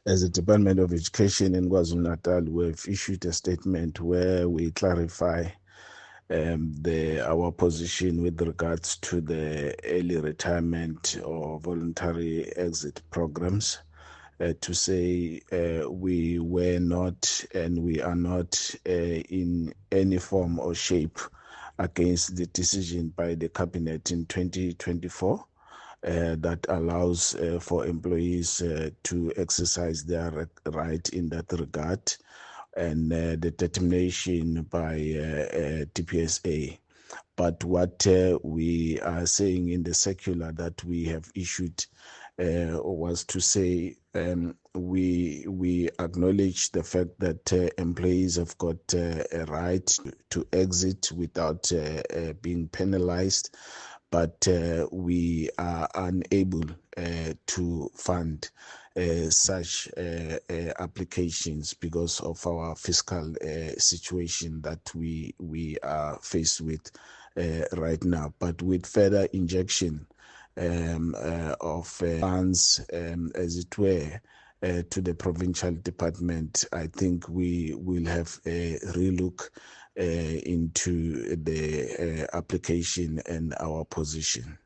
As the Department of Education in KwaZulu-Natal, we've issued a statement where we clarify our position with regards to the early retirement or voluntary exit programs. To say we were not and we are not in any form or shape against the decision by the Cabinet in 2024 that allows for employees to exercise their right in that regard, and the determination by DPSA. But what we are saying in the circular that we have issued was to say we acknowledge the fact that employees have got a right to exit without being penalized, but we are unable to fund such applications because of our fiscal situation that we are faced with right now. But with further injection of funds, as it were, to the provincial department, I think we will have a relook into the application and our position.